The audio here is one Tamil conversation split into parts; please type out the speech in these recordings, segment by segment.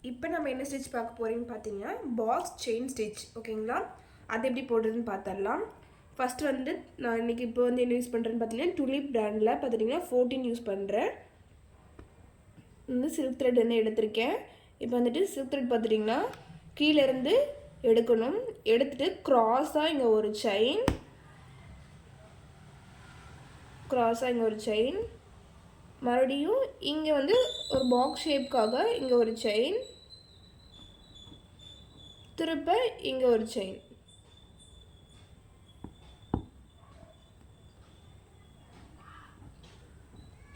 இப்போ நம்ம என்ன ஸ்டிச் பார்க்க போகிறீங்கன்னு பார்த்தீங்கன்னா பாக்ஸ் செயின் ஸ்டிச். ஓகேங்களா, அது எப்படி போடுறதுன்னு பார்த்துடலாம். ஃபஸ்ட்டு வந்து நான் இன்றைக்கி இப்போ வந்து என்ன யூஸ் பண்ணுறேன்னு பார்த்தீங்கன்னா டுலிப் பிராண்டில் பார்த்துட்டிங்கன்னா 14 யூஸ் பண்ணுறேன். வந்து சில்க் த்ரெட் வந்து எடுத்திருக்கேன். இப்போ வந்துட்டு சில்க் த்ரெட் பார்த்துட்டிங்கன்னா கீழேருந்து எடுக்கணும். எடுத்துகிட்டு க்ராஸாக இங்கே ஒரு செயின், க்ராஸாக இங்கே ஒரு செயின், மறுபடியும் இங்கே வந்து ஒரு பாக்ஸ் ஷேப்காக இங்கே ஒரு செயின், திருப்ப இங்கே ஒரு செயின்.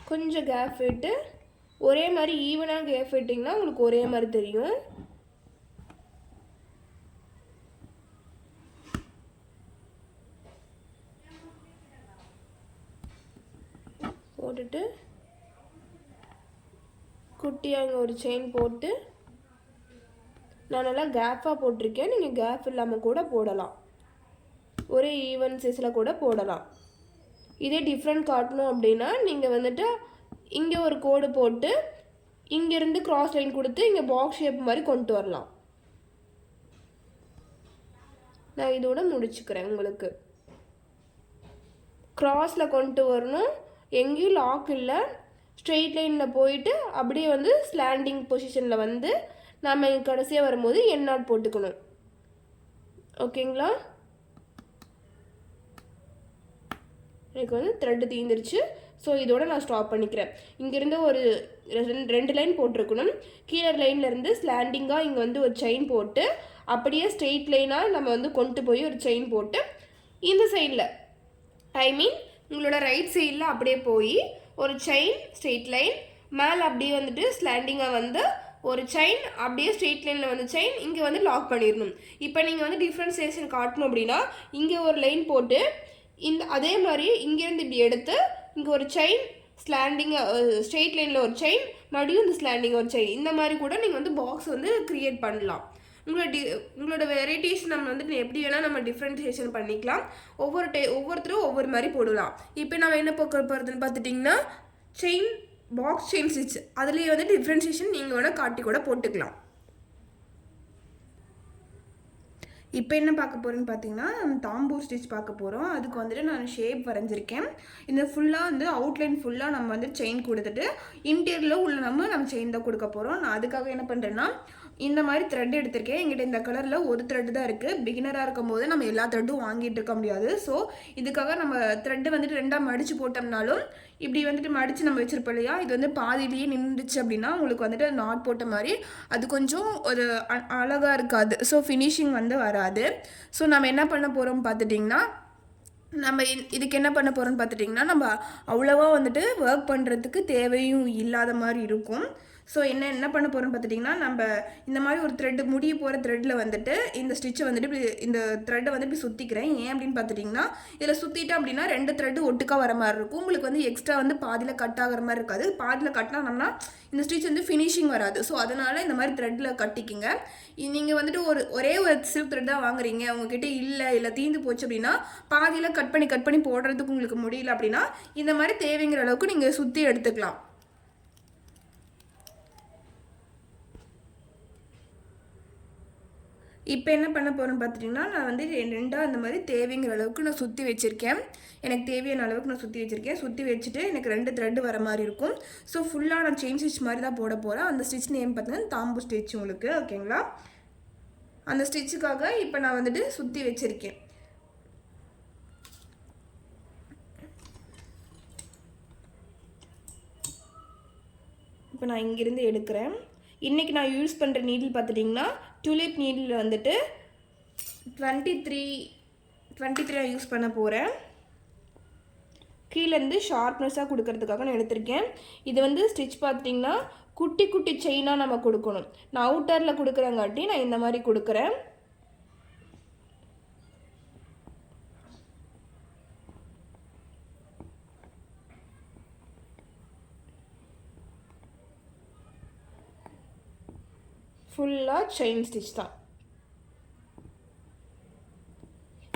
கொஞ்சம் கேப் விட்டு ஒரே மாதிரி ஈவனாக கேப் விட்டிங்கன்னா உங்களுக்கு ஒரே மாதிரி தெரியும். போட்டுட்டு குட்டியாக இங்கே ஒரு செயின் போட்டு, நான் நல்லா கேப்பாக போட்டிருக்கேன். நீங்கள் கேப் இல்லாமல் கூட போடலாம், ஒரே ஈவன் சைஸில் கூட போடலாம். இதே டிஃப்ரெண்ட் காட்டணும் அப்படின்னா நீங்கள் வந்துட்டு இங்கே ஒரு கோடு போட்டு இங்கேருந்து க்ராஸ் லைன் கொடுத்து இங்கே பாக்ஸ் ஷேப் மாதிரி கொண்டு வரலாம். நான் இதோட முடிச்சுக்கிறேன். உங்களுக்கு க்ராஸில் கொண்டு வரணும், எங்கேயும் லாக் இல்லை, ஸ்ட்ரெயிட் லைனில் போயிட்டு அப்படியே வந்து ஸ்லாண்டிங் பொசிஷனில் வந்து நாம் கடைசியாக வரும்போது என் நாட் போட்டுக்கணும். ஓகேங்களா, எனக்கு வந்து த்ரெட்டு தீந்துருச்சு. ஸோ இதோட நான் ஸ்டாப் பண்ணிக்கிறேன். இங்கேருந்து ஒரு ரெண்டு லைன் போட்டிருக்கணும். கீழே லைன்லேருந்து ஸ்லாண்டிங்காக இங்கே வந்து ஒரு செயின் போட்டு அப்படியே ஸ்ட்ரெயிட் லைனாக நம்ம வந்து கொண்டு போய் ஒரு செயின் போட்டு இந்த சைடில், ஐ மீன் உங்களோட ரைட் சைடில் அப்படியே போய் ஒரு செயின் ஸ்ட்ரெயிட் லைன் மேலே அப்படியே வந்துட்டு ஸ்லாண்டிங்காக வந்து ஒரு செயின் அப்படியே ஸ்ட்ரெயிட் லைனில் வந்து செயின் இங்கே வந்து லாக் பண்ணிடணும். இப்போ நீங்கள் வந்து டிஃப்ரென்சியேஷன் காட்டணும் அப்படின்னா இங்கே ஒரு லைன் போட்டு இந்த அதே மாதிரி இங்கேருந்து இப்படி எடுத்து இங்கே ஒரு செயின் ஸ்லாண்டிங்காக ஸ்ட்ரெயிட் லைனில் ஒரு செயின், மறுபடியும் இந்த ஸ்லாண்டிங் ஒரு செயின், இந்த மாதிரி கூட நீங்கள் வந்து பாக்ஸ் வந்து க்ரியேட் பண்ணலாம். உங்களோட வெரைட்டிஸ் நம்ம வந்துட்டு எப்படி வேணால் நம்ம டிஃப்ரென்சியேஷன் பண்ணிக்கலாம். ஒவ்வொருத்தரும் ஒவ்வொரு மாதிரி போடலாம். இப்போ நம்ம என்ன போகிறதுன்னு பார்த்துட்டிங்கன்னா செயின் பாக்ஸ் செயின் ஸ்டிச், அதுலேயே வந்து டிஃப்ரென்சியேஷன் நீங்கள் வேணால் காட்டி கூட போட்டுக்கலாம். இப்போ என்ன பார்க்க போகிறேன்னு பார்த்தீங்கன்னா தாம்பூர் ஸ்டிச் பார்க்க போகிறோம். அதுக்கு வந்துட்டு நான் ஷேப் வரைஞ்சிருக்கேன். இந்த ஃபுல்லாக வந்து அவுட்லைன் ஃபுல்லாக நம்ம வந்து செயின் கொடுத்துட்டு இன்டீரியரில் உள்ள நம்ம செயின் தான் கொடுக்க போகிறோம். நான் அதுக்காக என்ன பண்ணுறேன்னா இந்த மாதிரி த்ரெட் எடுத்திருக்கேன். எங்கிட்ட இந்த கலரில் ஒரு த்ரெட்டு தான் இருக்குது. பிகினராக இருக்கும் போது நம்ம எல்லா த்ரெட்டும் வாங்கிட்டு இருக்க முடியாது. ஸோ இதுக்காக நம்ம த்ரெட்டு வந்துட்டு ரெண்டாக மடித்து போட்டோம்னாலும் இப்படி வந்துட்டு மடித்து நம்ம வச்சுருப்போம் இல்லையா, இது வந்து பாதியிலேயே நின்றுச்சு அப்படின்னா உங்களுக்கு வந்துட்டு நாட் போட்ட மாதிரி அது கொஞ்சம் ஒரு அழகாக இருக்காது. ஸோ ஃபினிஷிங் வந்து வராது. ஸோ நம்ம என்ன பண்ண போகிறோம் பார்த்துட்டிங்கன்னா நம்ம இதுக்கு என்ன பண்ண போகிறோம்னு பார்த்துட்டிங்கன்னா நம்ம அவ்வளோவா வந்துட்டு ஒர்க் பண்ணுறதுக்கு தேவையும் இல்லாத மாதிரி இருக்கும். ஸோ என்ன பண்ண போகிறோம்னு பார்த்துட்டிங்கன்னா நம்ம இந்த மாதிரி ஒரு த்ரெட்டு முடிய போகிற த்ரெட்டில் வந்துட்டு இந்த ஸ்டிச்சை வந்துட்டு இப்படி இந்த த்ரெட்டை வந்து இப்படி சுற்றிக்கிறேன். ஏன் அப்படின்னு பார்த்துட்டிங்கன்னா இதில் சுற்றிட்டேன் அப்படின்னா ரெண்டு த்ரெட்டு ஒட்டுக்காக வர மாதிரி இருக்கும். உங்களுக்கு வந்து எக்ஸ்ட்ரா வந்து பாதியில் கட் ஆகிற மாதிரி இருக்காது. பாதியில் கட்டினோம்னா இந்த ஸ்டிச் வந்து ஃபினிஷிங் வராது. ஸோ அதனால் இந்த மாதிரி த்ரெட்டில் கட்டிக்கிங்க. நீங்கள் வந்துட்டு ஒரே ஒரு சில்க் த்ரெட் தான் வாங்குறீங்க, உங்ககிட்ட இல்லை தீந்து போச்சு அப்படின்னா பாதியில் கட் பண்ணி போடுறதுக்கு உங்களுக்கு முடியல அப்படின்னா இந்த மாதிரி தேவைங்கிற அளவுக்கு நீங்கள் சுற்றி எடுத்துக்கலாம். இப்போ என்ன பண்ண போகிறேன்னு பார்த்துட்டிங்கன்னா நான் வந்து ரெண்டாக இந்த மாதிரி தேவைங்கிற அளவுக்கு நான் சுற்றி வச்சுருக்கேன். எனக்கு தேவையான அளவுக்கு நான் சுற்றி வச்சுருக்கேன். சுற்றி வச்சுட்டு எனக்கு 2 த்ரெட்டு வர மாதிரி இருக்கும். ஸோ ஃபுல்லாக நான் செயின் ஸ்டிச் மாதிரி தான் போட போகிறேன். அந்த ஸ்டிச் நேம் பார்த்தீங்கன்னா தாம்பூ ஸ்டிச் உங்களுக்கு. ஓகேங்களா, அந்த ஸ்டிச்சுக்காக இப்போ நான் வந்துட்டு சுற்றி வச்சுருக்கேன். இப்போ நான் இங்கேருந்து எடுக்கிறேன். இன்றைக்கி நான் யூஸ் பண்ணுற நீடில் பார்த்துட்டிங்கன்னா டுலிப் நீடில் வந்துட்டு 23 நான் யூஸ் பண்ண போகிறேன். கீழேருந்து ஷார்ப்னஸாக கொடுக்கறதுக்காக நான் எடுத்திருக்கேன். இது வந்து ஸ்டிச் பார்த்துட்டிங்கன்னா குட்டி செயினாக நம்ம கொடுக்கணும். நான் அவுட்டரில் கொடுக்குறங்காட்டி நான் இந்த மாதிரி கொடுக்குறேன். ஃபுல்லாக செயின் ஸ்டிச் தான்.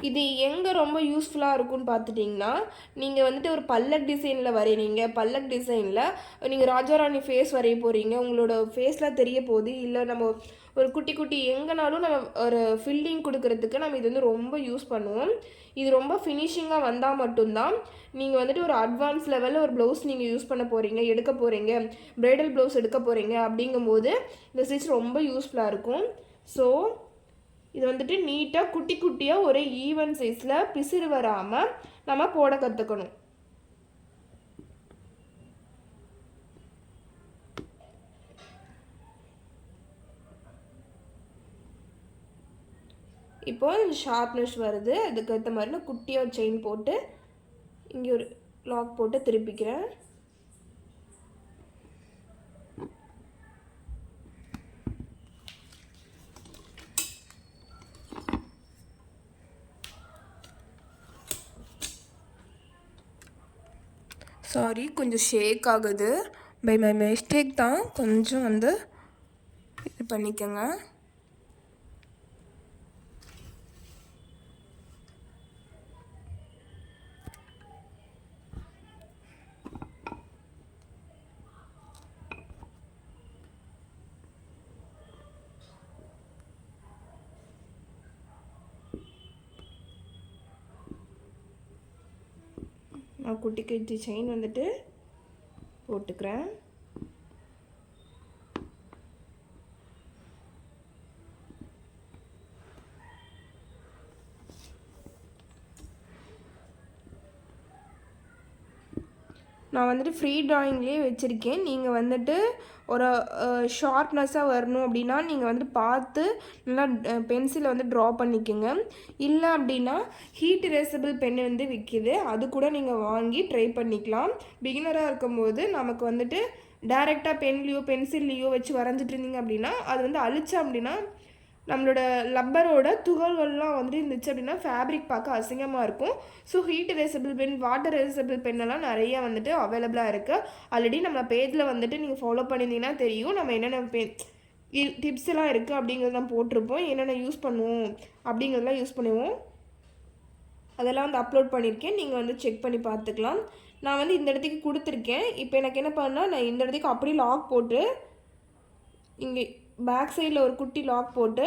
இது எங்கே ரொம்ப யூஸ்ஃபுல்லாக இருக்கும்னு பார்த்துட்டிங்கன்னா, நீங்கள் வந்துட்டு ஒரு பல்லக் டிசைனில் வரைகிறீங்க, பல்லக் டிசைனில் நீங்கள் ராஜாராணி ஃபேஸ் வரைய போகிறீங்க, உங்களோட ஃபேஸ்லாம் தெரிய போகுது, இல்லை நம்ம ஒரு குட்டி குட்டி எங்கேனாலும் நம்ம ஒரு ஃபில்லிங் கொடுக்கறதுக்கு நம்ம இது வந்து ரொம்ப யூஸ் பண்ணுவோம். இது ரொம்ப ஃபினிஷிங்காக வந்தால் மட்டும்தான் நீங்கள் வந்துட்டு ஒரு அட்வான்ஸ் லெவலில் ஒரு ப்ளவுஸ் நீங்கள் யூஸ் பண்ண போகிறீங்க, எடுக்க போகிறீங்க, ப்ரைடல் ப்ளவுஸ் எடுக்க போகிறீங்க அப்படிங்கும்போது இந்த ஸ்டிச் ரொம்ப யூஸ்ஃபுல்லாக இருக்கும். ஸோ இது வந்துட்டு நீட்டாக குட்டி குட்டியாக ஒரே ஈவன் சைஸில் பிசிறு வராமல் நம்ம போட கற்றுக்கணும். இப்போ ஷார்ப்னஸ் வருது, அதுக்கேற்ற மாதிரி நான் குட்டியாக ஒரு செயின் போட்டு இங்கே ஒரு லாக் போட்டு திருப்பிக்கிறேன். சாரி, கொஞ்சம் ஷேக் ஆகுது, பை மை மிஸ்டேக் தான், கொஞ்சம் வந்து இது பண்ணிக்கோங்க. நான் குட்டி குட்டி செயின் வந்துட்டு போட்டுக்கிறேன். நான் வந்துட்டு ஃப்ரீ ட்ராயிங்லேயே வச்சுருக்கேன். நீங்கள் வந்துட்டு ஒரு ஷார்ப்னஸ்ஸாக வரணும் அப்படின்னா நீங்கள் வந்துட்டு பார்த்து நல்லா பென்சிலை வந்து ட்ரா பண்ணிக்கோங்க. இல்லை அப்படின்னா ஹீட் இரேசபிள் பென் வந்து விற்கிது, அது கூட நீங்கள் வாங்கி ட்ரை பண்ணிக்கலாம். பிகினராக இருக்கும்போது நமக்கு வந்துட்டு டைரெக்டாக பென்லேயோ பென்சில்லையோ வச்சு வரைஞ்சிட்டு இருந்தீங்க அப்படின்னா அது வந்து அழிச்சா அப்படின்னா நம்மளோட லப்பரோட துகள்கள்லாம் வந்துட்டு இருந்துச்சு அப்படின்னா ஃபேப்ரிக் பார்க்க அசிங்கமாக இருக்கும். So heat erasable pen, water erasable பென்னெல்லாம் நிறைய வந்துட்டு அவைலபிளாக இருக்குது. ஆல்ரெடி நம்ம பேஜில் வந்துட்டு நீங்கள் ஃபாலோ பண்ணியிருந்தீங்கன்னா தெரியும் நம்ம என்னென்ன டிப்ஸ் எல்லாம் இருக்குது அப்படிங்கிறதான் போட்டிருப்போம். என்னென்ன யூஸ் பண்ணுவோம் அப்படிங்கிறதெல்லாம் யூஸ் பண்ணுவோம், அதெல்லாம் வந்து அப்லோட் பண்ணியிருக்கேன், நீங்கள் வந்து செக் பண்ணி பார்த்துக்கலாம். நான் வந்து இந்த இடத்துக்கு கொடுத்துருக்கேன். இப்போ எனக்கு என்ன பண்ணால் நான் இந்த இடத்துக்கு அப்படியே லாக் போட்டு இங்கே பேக் சைடில் ஒரு குட்டி லாக் போட்டு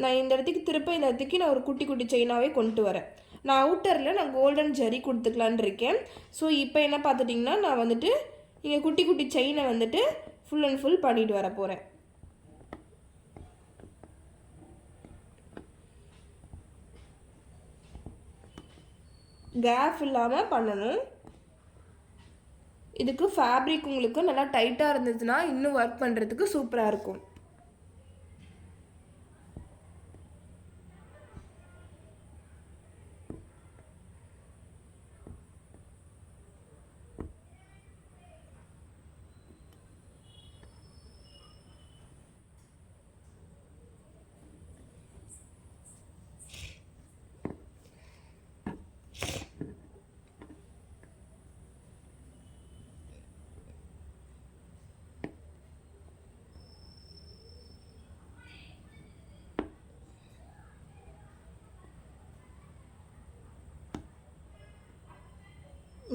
நான் இந்த இடத்துக்கு திருப்ப இந்த இடத்துக்கு நான் ஒரு குட்டி குட்டி செயினாகவே கொண்டு வரேன். நான் அவுட்டரில் நான் கோல்டன் ஜரி கொடுத்துக்கலான் இருக்கேன். ஸோ இப்போ என்ன பார்த்துட்டிங்கன்னா நான் வந்துட்டு இங்கே குட்டி குட்டி செயினை வந்துட்டு ஃபுல் அண்ட் ஃபுல் பண்ணிட்டு வர போகிறேன். கேப் இல்லாமல் பண்ணணும். இதுக்கு ஃபேப்ரிக் உங்களுக்கு நல்லா டைட்டாக இருந்துச்சுன்னா இன்னும் ஒர்க் பண்ணுறதுக்கு சூப்பராக இருக்கும்.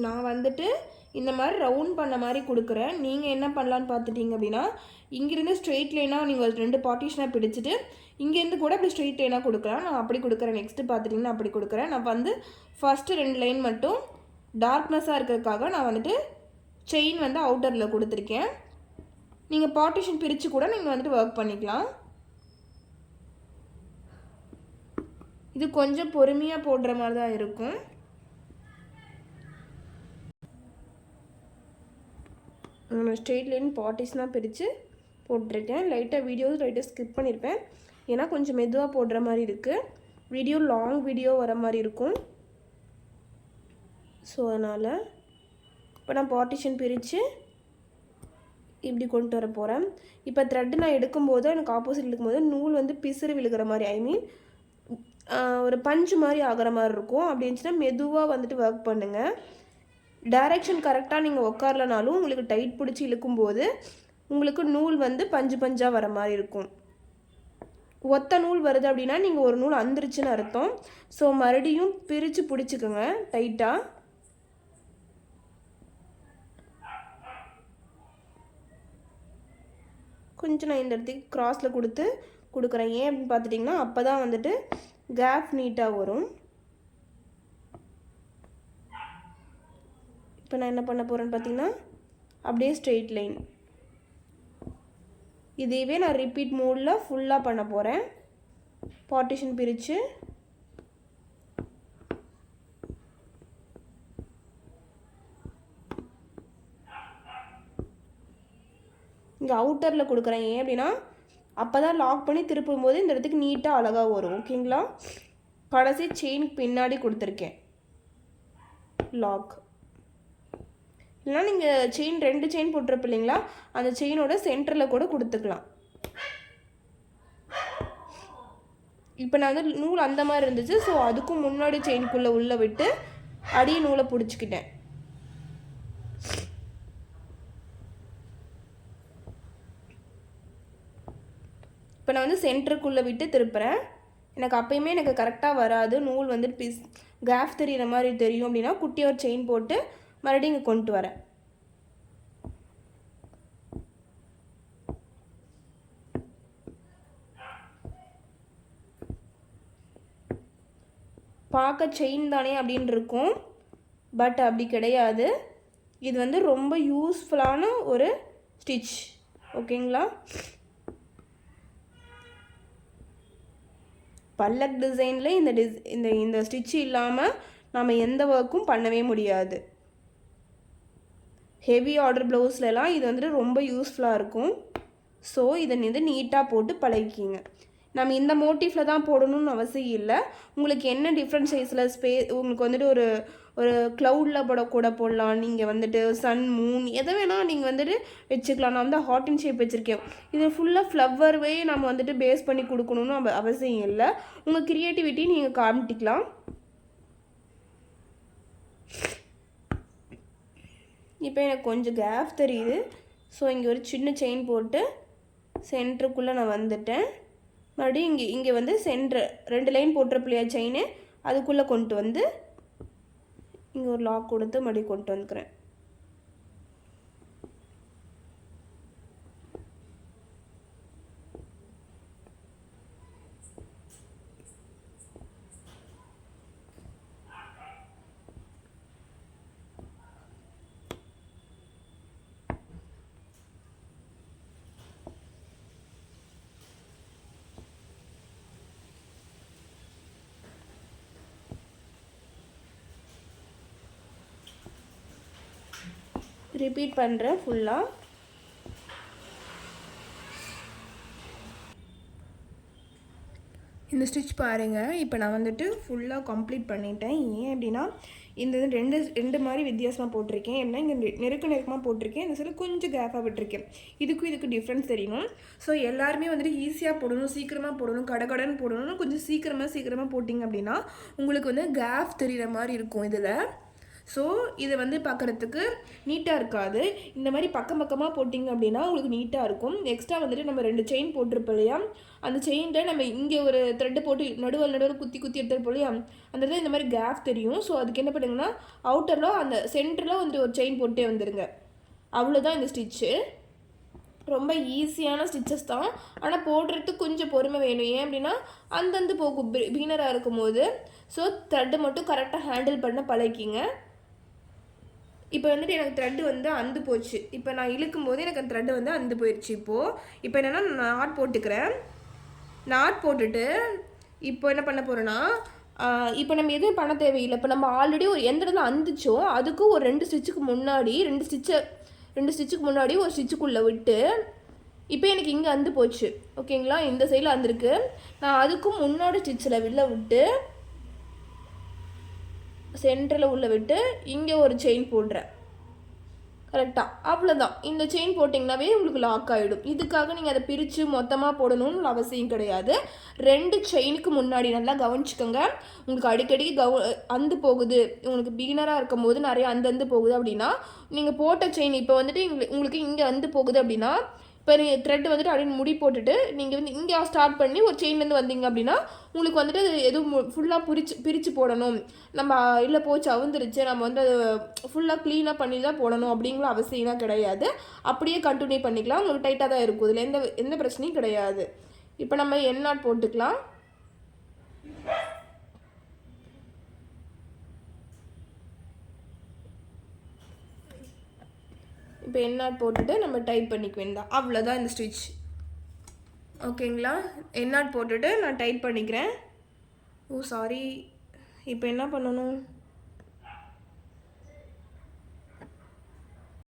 நான் வந்துட்டு இந்த மாதிரி ரவுண்ட் பண்ண மாதிரி கொடுக்குறேன். நீங்கள் என்ன பண்ணலான்னு பார்த்துட்டிங்க அப்படின்னா இங்கேருந்து ஸ்ட்ரெயிட் லைனாக நீங்கள் 2 பார்ட்டிஷனாக பிடிச்சிட்டு இங்கேருந்து கூட அப்படி ஸ்ட்ரெயிட் லைனாக கொடுக்கலாம். நான் அப்படி கொடுக்குறேன். நெக்ஸ்ட்டு பார்த்துட்டிங்கன்னா அப்படி கொடுக்குறேன். நான் வந்து ஃபஸ்ட்டு 2 லைன் மட்டும் டார்க்னஸாக இருக்கிறதுக்காக நான் வந்துட்டு செயின் வந்து அவுட்டரில் கொடுத்துருக்கேன். நீங்கள் பார்ட்டிஷன் பிரித்து கூட நீங்கள் வந்துட்டு ஒர்க் பண்ணிக்கலாம். இது கொஞ்சம் பொறுமையாக போடுற மாதிரி தான் இருக்கும். நான் ஸ்ட்ரெயிட் லைன் பார்ட்டிஸ்னால் பிரித்து போட்டிருக்கேன். லைட்டாக ஸ்கிப் பண்ணியிருப்பேன், ஏன்னா கொஞ்சம் மெதுவாக போடுற மாதிரி இருக்குது. லாங் வீடியோ வர மாதிரி இருக்கும். ஸோ அதனால் இப்போ நான் பார்ட்டிஷன் பிரித்து இப்படி கொண்டு வர போகிறேன். இப்போ த்ரெட்டு நான் எடுக்கும்போது எனக்கு ஆப்போசிட் எடுக்கும்போது நூல் வந்து பிசுறு விழுகிற மாதிரி, ஐ மீன் ஒரு பஞ்சு மாதிரி ஆகிற மாதிரி இருக்கும். அப்படி இருந்துச்சுன்னா மெதுவாக வந்துட்டு ஒர்க் பண்ணுங்கள். டைரெக்ஷன் கரெக்டாக நீங்கள் உட்காரலனாலும் உங்களுக்கு டைட் பிடிச்சி இழுக்கும்போது உங்களுக்கு நூல் வந்து பஞ்சு பஞ்சாக வர மாதிரி இருக்கும். ஒத்த நூல் வருது அப்படின்னா நீங்கள் ஒரு நூல் அந்துருச்சுன்னு அர்த்தம். ஸோ மறுபடியும் பிரித்து பிடிச்சிக்கோங்க டைட்டாக. கொஞ்சம் நான் இந்த இடத்துக்கு க்ராஸில் கொடுக்குறேன். ஏன் அப்படின்னு பார்த்துட்டிங்கன்னா அப்போ தான் வந்துட்டு கேப் நீட்டாக வரும். இப்போ நான் என்ன பண்ண போகிறேன்னு பார்த்தீங்கன்னா அப்படியே ஸ்ட்ரெயிட் லைன். இதையவே நான் ரிப்பீட் மோடில் ஃபுல்லாக பண்ண போகிறேன். பார்ட்டிஷன் பிரித்து இங்கே அவுட்டரில் கொடுக்குறேன். ஏன் அப்படின்னா அப்போ தான் லாக் பண்ணி திருப்பும் போது இந்த இடத்துக்கு நீட்டாக அழகாக வரும். ஓகேங்களா? கடைசி செயின் பின்னாடி கொடுத்துருக்கேன் லாக். இல்லைனா நீங்கள் செயின் 2 செயின் போட்டிருப்ப இல்லைங்களா, அந்த செயினோட சென்டரில் கூட கொடுத்துக்கலாம். இப்போ நான் வந்து நூல் அந்த மாதிரி இருந்துச்சு. ஸோ அதுக்கும் முன்னாடி செயினுக்குள்ளே உள்ளே விட்டு அடிய நூலை பிடிச்சிக்கிட்டேன். இப்போ நான் வந்து சென்டருக்குள்ளே விட்டு திருப்புறேன். எனக்கு அப்பயுமே எனக்கு கரெக்டாக வராது, நூல் வந்து கேப் தெரிகிற மாதிரி தெரியும் அப்படின்னா குட்டியாக ஒரு செயின் போட்டு மறுபடியும் இங்கே கொண்டு வரேன். பார்க்க செயின் தானே அப்படின்னு இருக்கும், பட் அப்படி கிடையாது. இது வந்து ரொம்ப யூஸ்ஃபுல்லான ஒரு ஸ்டிச். ஓகேங்களா? பல்லக் டிசைனில் இந்த ஸ்டிச்சு இல்லாமல் நம்ம எந்த ஒர்க்கும் பண்ணவே முடியாது. ஹெவி ஆர்டர் ப்ளவுஸ்லலாம் இது வந்துட்டு ரொம்ப யூஸ்ஃபுல்லாக இருக்கும். ஸோ இதை நீட்டாக போட்டு பழகிக்கிங்க. நம்ம இந்த மோட்டிஃபில் தான் போடணும்னு அவசியம் இல்லை. உங்களுக்கு என்ன டிஃப்ரெண்ட் சைஸில் உங்களுக்கு வந்துட்டு ஒரு க்ளவுடில் கூட போடலாம். நீங்கள் வந்துட்டு சன், மூன் எதை வேணால் நீங்கள் வந்துட்டு வச்சுக்கலாம். நான் வந்து ஹார்ட் இன் ஷேப் வச்சுருக்கேன். இது ஃபுல்லாக ஃப்ளவர்வே நம்ம வந்துட்டு பேஸ் பண்ணி கொடுக்கணும்னு அவசியம் இல்லை. உங்கள் க்ரியேட்டிவிட்டி நீங்கள் காமிட்டிக்கலாம். இப்போ எனக்கு கொஞ்சம் கேப் தெரியுது. ஸோ இங்கே ஒரு சின்ன செயின் போட்டு சென்டருக்குள்ளே நான் வந்துட்டேன். மறுபடியும் இங்கே வந்து சென்டர் 2 லைன் போட்டிருப்பில்லையா செயின், அதுக்குள்ளே கொண்டு வந்து இங்கே ஒரு லாக் கொடுத்து மறுபடியும் கொண்டு வந்துக்கிறேன். ரிப்பீட் பண்ணுறேன் ஃபுல்லாக. இந்த ஸ்டிச் பாருங்கள். இப்போ நான் வந்துட்டு ஃபுல்லாக கம்ப்ளீட் பண்ணிட்டேன். ஏன் அப்படின்னா இந்த ரெண்டு மாதிரி வித்தியாசமாக போட்டிருக்கேன். ஏன்னா இங்கே நெருக்கமாக போட்டிருக்கேன், இந்த சைடு கொஞ்சம் கேப்பாக விட்டுருக்கேன். இதுக்கு டிஃப்ரென்ஸ் தெரியணும். ஸோ எல்லாருமே வந்துட்டு ஈஸியாக போடணும், சீக்கிரமாக போடணும், கடகடன்னு போடணும்னு கொஞ்சம் சீக்கிரமாக போட்டிங்க அப்படின்னா உங்களுக்கு வந்து கேப் தெரிகிற மாதிரி இருக்கும் இதில். ஸோ இதை வந்து பார்க்குறதுக்கு நீட்டாக இருக்காது. இந்த மாதிரி பக்கமாக போட்டிங்க அப்படின்னா உங்களுக்கு நீட்டாக இருக்கும். எக்ஸ்ட்ரா வந்துட்டு நம்ம 2 செயின் போட்டிருப்போம் இல்லையா, அந்த செயினில் நம்ம இங்கே ஒரு த்ரெட்டு போட்டு நடுவில் குத்தி எடுத்துருப்போம் இல்லையா, அந்த இடத்துல இந்த மாதிரி கேப் தெரியும். ஸோ அதுக்கு என்ன பண்ணுங்கன்னா அவுட்டரில் அந்த சென்டரில் வந்துட்டு ஒரு செயின் போட்டே வந்துடுங்க. அவ்வளோதான் இந்த ஸ்டிச்சு. ரொம்ப ஈஸியான ஸ்டிச்சஸ் தான், ஆனால் போடுறதுக்கு கொஞ்சம் பொறுமை வேணும். ஏன் அப்படின்னா அந்தந்து போகும் பிகினராக இருக்கும் போது. ஸோ த்ரெட்டு மட்டும் கரெக்டாக ஹேண்டில் பண்ண பழகிங்க. இப்போ வந்துட்டு எனக்கு த்ரெட்டு வந்து அந்து போச்சு. இப்போ நான் இழுக்கும் போது எனக்கு அந்த த்ரெட்டு வந்து அந்து போயிடுச்சு. இப்போ என்னென்னா நாட் போட்டுக்கிறேன். நாட் போட்டுட்டு இப்போ என்ன பண்ண போகிறேன்னா, இப்போ நம்ம எதுவும் பண்ண தேவையில்லை. இப்போ நம்ம ஆல்ரெடி ஒரு எந்த இடத்துல அந்துச்சோ அதுக்கு ஒரு 2 ஸ்டிச்சுக்கு முன்னாடி 2 ஸ்டிச்சுக்கு முன்னாடி ஒரு ஸ்டிச்சுக்குள்ளே விட்டு, இப்போ எனக்கு இங்கே அந்து போச்சு. ஓகேங்களா? இந்த சைடில் அந்துருக்கு. நான் அதுக்கும் முன்னாடி ஸ்டிச்சில் விட்டு சென்டரில் உள்ள விட்டு இங்கே ஒரு செயின் போடுறேன். கரெக்டாக அவ்வளோதான். இந்த செயின் போட்டிங்கனாவே உங்களுக்கு லாக் ஆகிடும். இதுக்காக நீங்கள் அதை பிரித்து மொத்தமாக போடணும்னு அவசியம் கிடையாது. 2 செயினுக்கு முன்னாடி நல்லா கவனிச்சுக்கோங்க. உங்களுக்கு அடிக்கடி அந்து போகுது, உங்களுக்கு பிகினராக இருக்கும் போது நிறைய அந்து போகுது அப்படின்னா, நீங்கள் போட்ட செயின் இப்போ வந்துட்டு உங்களுக்கு இங்கே அந்து போகுது அப்படின்னா இப்போ நீங்கள் த்ரெட் வந்துட்டு அப்படின்னு முடி போட்டுட்டு நீங்கள் வந்து இங்கே ஸ்டார்ட் பண்ணி ஒரு செயின்லேருந்து வந்தீங்க அப்படின்னா உங்களுக்கு வந்துட்டு அது எதுவும் ஃபுல்லாக பிரித்து போடணும், நம்ம இல்லை போச்சு அவுந்துருச்சு நம்ம வந்து அது ஃபுல்லாக க்ளீனாக பண்ணி தான் போடணும் அப்படிங்கிற அவசியம்லாம் கிடையாது. அப்படியே கண்டினியூ பண்ணிக்கலாம், உங்களுக்கு டைட்டாக தான் இருக்கும், இதில் எந்த பிரச்சனையும் கிடையாது. இப்போ நம்ம என் நாட் போட்டுக்கலாம். இப்போ என் நாட் போட்டுட்டு நம்ம டைட் பண்ணிக்க வேண்டாம், அவ்வளோதான் இந்த ஸ்டிச். ஓகேங்களா, என் நாட் போட்டுட்டு நான் டைட் பண்ணிக்கிறேன். ஓ சாரி, இப்போ என்ன பண்ணணும்,